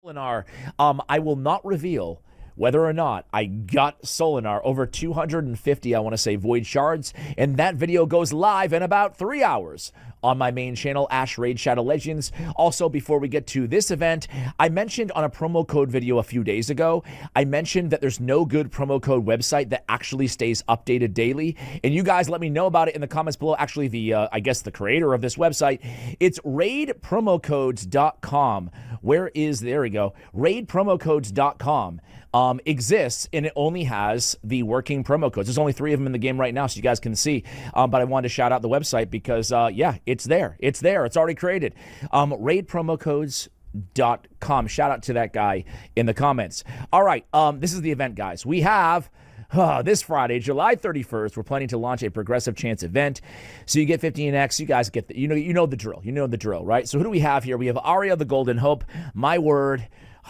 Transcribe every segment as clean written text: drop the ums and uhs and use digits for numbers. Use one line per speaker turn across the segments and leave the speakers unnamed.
Solinar. I will not reveal whether or not I got Solinar over 250, I want to say, Void Shards, and that video goes live in about 3 hours on my main channel, AshYT Legends. Also, before we get to this event, I mentioned on a promo code video a few days ago, I mentioned that there's no good promo code website that actually stays updated daily, and you guys let me know about it in the comments below. Actually, I guess the creator of this website, it's raidpromocodes.com. There we go, raidpromocodes.com. Exists, and it only has the working promo codes. There's only 3 of them in the game right now, so you guys can see. But I wanted to shout out the website because, yeah, it's there. It's there. It's already created. Raidpromocodes.com. Shout out to that guy in the comments. All right, this is the event, guys. We have this Friday, July 31st, we're planning to launch a progressive chance event. So you get 15x. You guys get you know the drill. You know the drill, right? So who do we have here? We have Arya the Golden Hope. My word.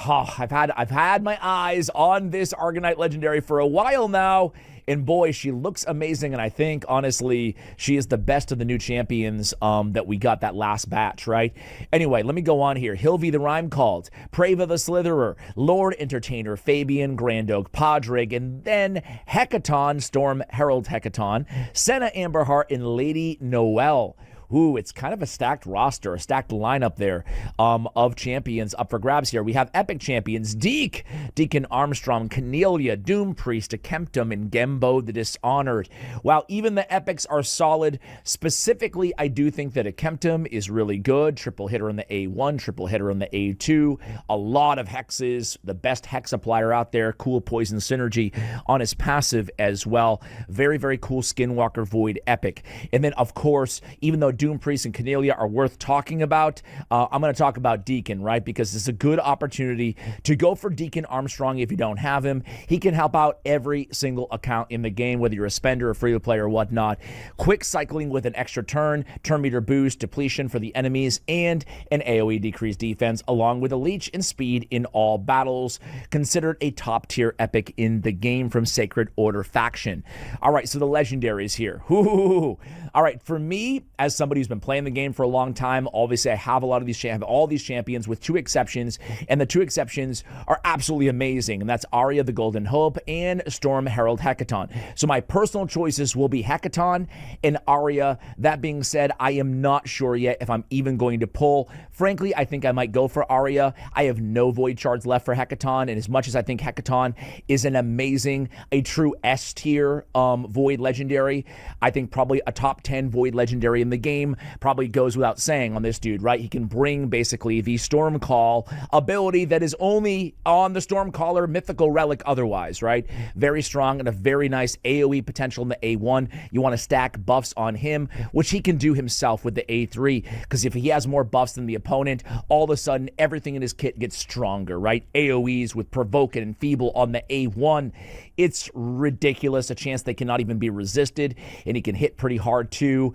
Oh, I've had my eyes on this Argonite Legendary for a while now, and boy, she looks amazing, and I think, honestly, she is the best of the new champions that we got that last batch, right? Anyway, let me go on here. Hilvi the Rhyme Called, Prava the Slitherer, Lord Entertainer, Fabian, Grand Oak, Podrick, and then Hecaton, Storm Herald Hecaton, Senna Amberheart, and Lady Noelle. Ooh, it's kind of a stacked roster, a stacked lineup there of champions up for grabs here. We have epic champions, Deacon Armstrong, Cornelia, Doom Priest, Akemptum, and Gembo the Dishonored. While even the epics are solid, specifically, I do think that Akemptum is really good. Triple hitter in the A1, triple hitter in the A2. A lot of hexes, the best hex applier out there. Cool poison synergy on his passive as well. Very, very cool Skinwalker Void epic. And then, of course, even though Doom Priest and Cornelia are worth talking about, I'm going to talk about Deacon, right? Because it's a good opportunity to go for Deacon Armstrong if you don't have him. He can help out every single account in the game, whether you're a spender or free-to-play or whatnot. Quick cycling with an extra turn meter boost, depletion for the enemies, and an AoE decreased defense, along with a leech and speed in all battles. Considered a top-tier epic in the game from Sacred Order faction. All right, so the legendaries here. All right, for me, as somebody who's been playing the game for a long time, obviously I have all these champions with 2 exceptions, and the 2 exceptions are absolutely amazing, and that's Arya the Golden Hope and Storm Herald Hecaton. So my personal choices will be Hecaton and Arya. That being said, I am not sure yet if I'm even going to pull. Frankly, I think I might go for Arya. I have no Void Shards left for Hecaton, and as much as I think Hecaton is an amazing, a true S tier Void Legendary, I think probably a top 10 Void Legendary in the game probably goes without saying on this dude, right? He can bring basically the Stormcall ability that is only on the Stormcaller mythical relic otherwise, right? Very strong and a very nice AoE potential in the A1. You want to stack buffs on him, which he can do himself with the A3, because if he has more buffs than the opponent, all of a sudden everything in his kit gets stronger, right? AoEs with Provoke and Enfeeble on the A1. It's ridiculous, a chance they cannot even be resisted, and he can hit pretty hard too.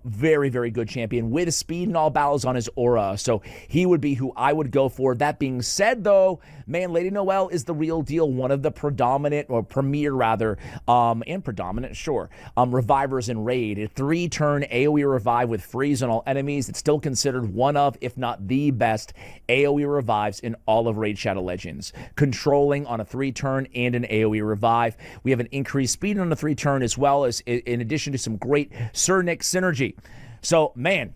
Very, very good champion with speed in all battles on his aura, so he would be who I would go for. That being said, though, man, Lady Noelle is the real deal, one of the predominant, or premier rather, and predominant, sure, revivers in Raid. A 3-turn AoE revive with freeze on all enemies. It's still considered one of, if not the best, AoE revives in all of Raid Shadow Legends. Controlling on a 3-turn and an AoE revive. We have an increased speed on a 3-turn as well as, in addition to some great Sir Nick synergy. So, man,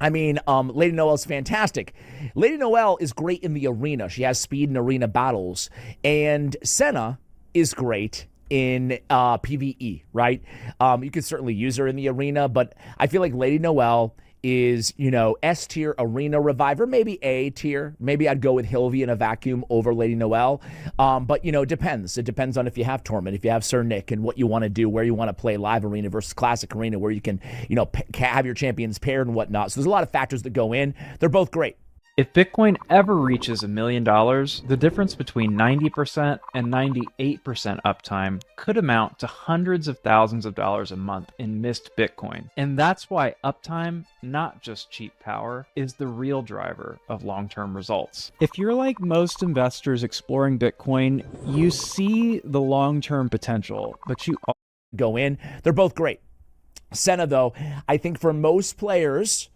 I mean, Lady Noelle's fantastic. Lady Noelle is great in the arena. She has speed in arena battles. And Senna is great in PvE, right? You can certainly use her in the arena, but I feel like Lady Noelle is, you know, S tier arena reviver, maybe A tier. Maybe I'd go with Hilvi in a vacuum over Lady Noelle. But, you know, it depends. It depends on if you have Torment, if you have Sir Nick, and what you want to do, where you want to play live arena versus classic arena, where you can, you know, have your champions paired and whatnot. So there's a lot of factors that go in. They're both great.
If Bitcoin ever reaches $1 million, the difference between 90% and 98% uptime could amount to hundreds of thousands of dollars a month in missed Bitcoin. And that's why uptime, not just cheap power, is the real driver of long-term results. If you're like most investors exploring Bitcoin, you see the long-term potential, but you
go in. They're both great. Senna, though, I think for most players,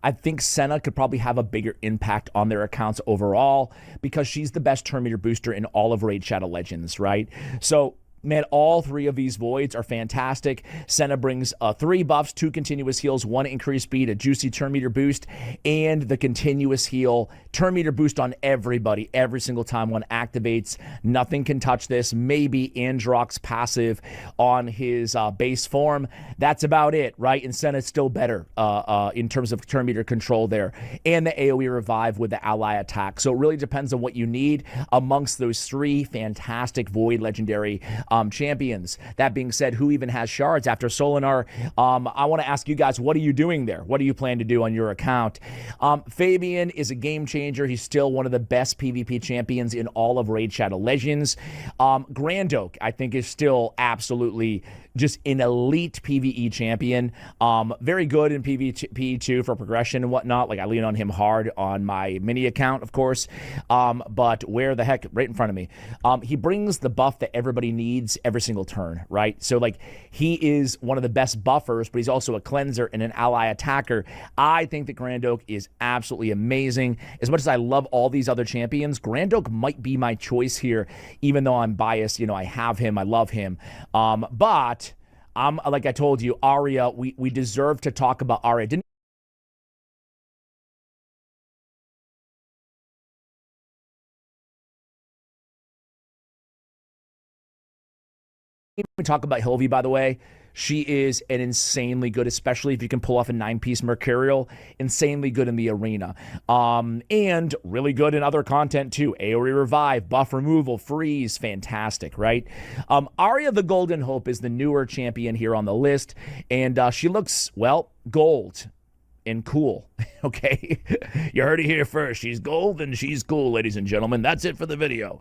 I think Senna could probably have a bigger impact on their accounts overall because she's the best turn meter booster in all of Raid Shadow Legends, right? So man, all three of these voids are fantastic. Senna brings 3 buffs, 2 continuous heals, 1 increased speed, a juicy turn meter boost, and the continuous heal. Turn meter boost on everybody every single time one activates. Nothing can touch this. Maybe Androck's passive on his base form. That's about it, right? And Senna's still better in terms of turn meter control there. And the AoE revive with the ally attack. So it really depends on what you need amongst those 3 fantastic void legendary champions. That being said, who even has shards after Solinar? I want to ask you guys, what are you doing there? What do you plan to do on your account? Fabian is a game changer. He's still one of the best PvP champions in all of Raid Shadow Legends. Grand Oak, I think, is still absolutely just an elite PvE champion. Very good in PvP too for progression and whatnot. Like I lean on him hard on my mini account, of course. But where the heck? Right in front of me. He brings the buff that everybody needs every single turn, right? So like he is one of the best buffers, but he's also a cleanser and an ally attacker. I think that Grand Oak is absolutely amazing. As much as I love all these other champions, Grand Oak might be my choice here, even though I'm biased. You know, I have him, I love him. But like I told you, Arya, we deserve to talk about Arya. Didn't even talk about Hilvi, by the way. She is an insanely good, especially if you can pull off a 9-piece Mercurial, insanely good in the arena. And really good in other content too. AoE Revive, buff removal, freeze, fantastic, right? Arya the Golden Hope is the newer champion here on the list, and she looks, well, gold and cool. Okay, you heard it here first. She's gold and she's cool, ladies and gentlemen. That's it for the video.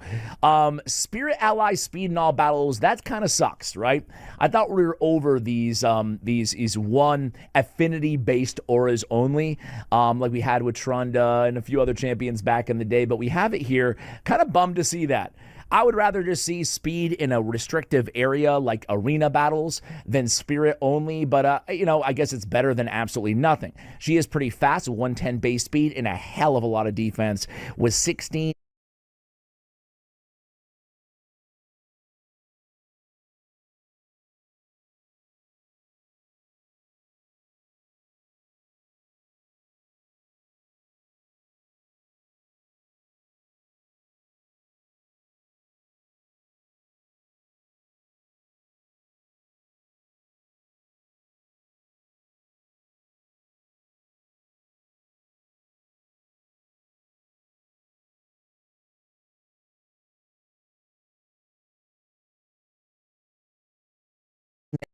Spirit ally speed in all battles, that kind of sucks, right? I thought we were over these one affinity based auras only, like we had with Trunda and a few other champions back in the day, but we have it here. Kind of bummed to see that. I would rather just see speed in a restrictive area like arena battles than spirit only, but you know, I guess it's better than absolutely nothing. She is pretty fast, 110 base speed and a hell of a lot of defense with 16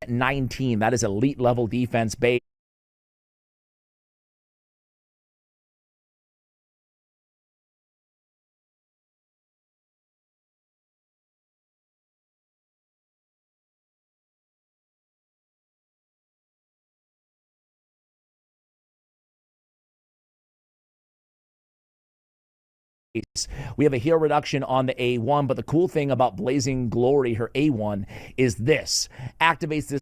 19. That is elite level defense base. We have a heal reduction on the A1, but the cool thing about Blazing Glory, her A1, is this. Activates this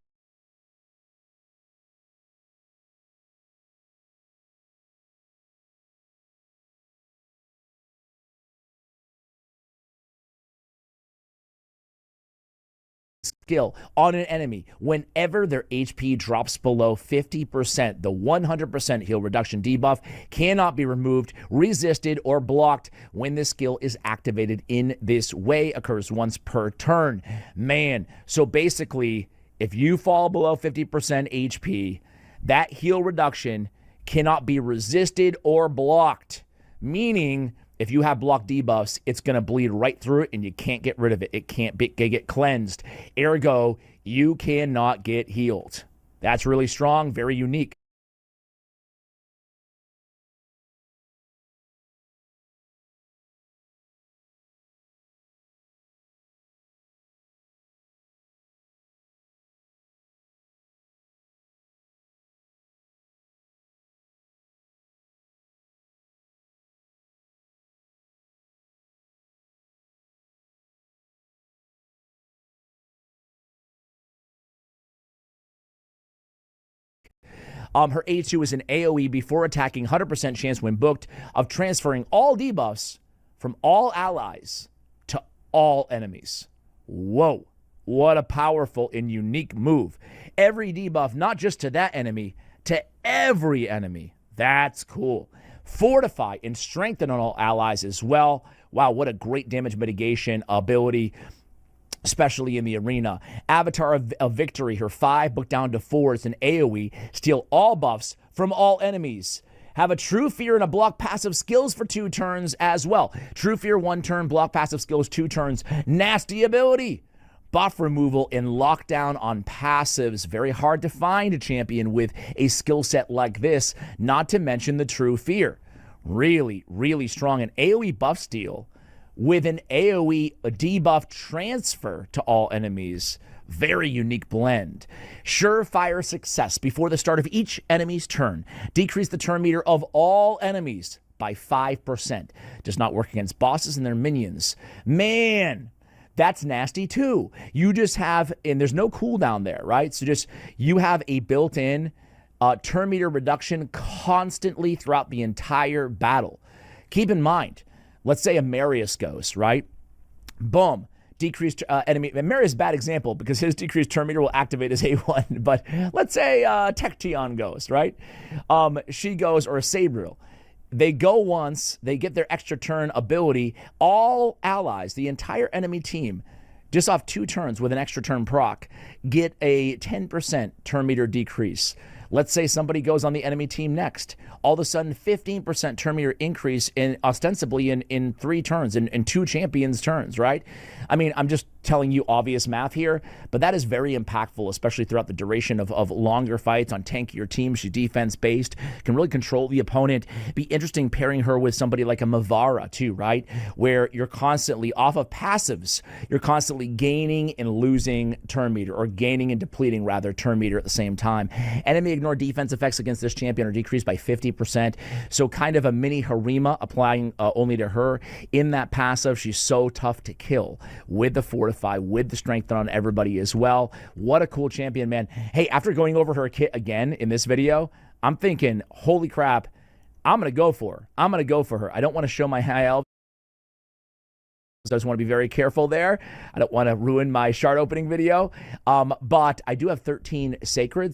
skill on an enemy whenever their HP drops below 50%. The 100% heal reduction debuff cannot be removed, resisted, or blocked when this skill is activated in this way. Occurs once per turn. Man, so basically, if you fall below 50% HP, that heal reduction cannot be resisted or blocked, meaning if you have block debuffs, it's going to bleed right through it and you can't get rid of it. It can't get cleansed. Ergo, you cannot get healed. That's really strong, very unique. Her A2 is an AoE before attacking, 100% chance when booked of transferring all debuffs from all allies to all enemies. Whoa, what a powerful and unique move. Every debuff, not just to that enemy, to every enemy. That's cool. Fortify and strengthen on all allies as well. Wow, what a great damage mitigation ability, especially in the arena. Avatar of Victory, her 5 booked down to 4. It's an AoE. Steal all buffs from all enemies. Have a True Fear and a block passive skills for 2 turns as well. True Fear 1 turn, block passive skills 2 turns. Nasty ability. Buff removal and lockdown on passives. Very hard to find a champion with a skill set like this, not to mention the True Fear. Really, really strong. An AoE buff steal with an AoE debuff transfer to all enemies. Very unique blend. Surefire success before the start of each enemy's turn. Decrease the turn meter of all enemies by 5%. Does not work against bosses and their minions. Man, that's nasty too. You just have, and there's no cooldown there, right? So just, you have a built-in turn meter reduction constantly throughout the entire battle. Keep in mind, let's say a Marius goes, right? Boom. Decreased enemy. And Marius is a bad example because his decreased turn meter will activate as A1. But let's say Tecteon goes, right? She goes, or a Sabriel. They go once, they get their extra turn ability. All allies, the entire enemy team, just off 2 turns with an extra turn proc, get a 10% turn meter decrease. Let's say somebody goes on the enemy team next. All of a sudden, 15% turn meter increase in ostensibly in 3 turns, in 2 champions' turns, right? I mean, I'm just telling you obvious math here, but that is very impactful, especially throughout the duration of longer fights on tankier teams. She's defense-based, can really control the opponent. Be interesting pairing her with somebody like a Mavara too, right? Where you're constantly off of passives, you're constantly gaining and losing turn meter, or gaining and depleting, rather, turn meter at the same time. Enemy ignore defense effects against this champion are decreased by 50%. So kind of a mini Harima applying only to her in that passive. She's so tough to kill with the Fortify, with the Strength on everybody as well. What a cool champion, man. Hey, after going over her kit again in this video, I'm thinking, holy crap, I'm going to go for her. I'm going to go for her. I don't want to show my high elf. I just want to be very careful there. I don't want to ruin my shard opening video. But I do have 13 sacreds.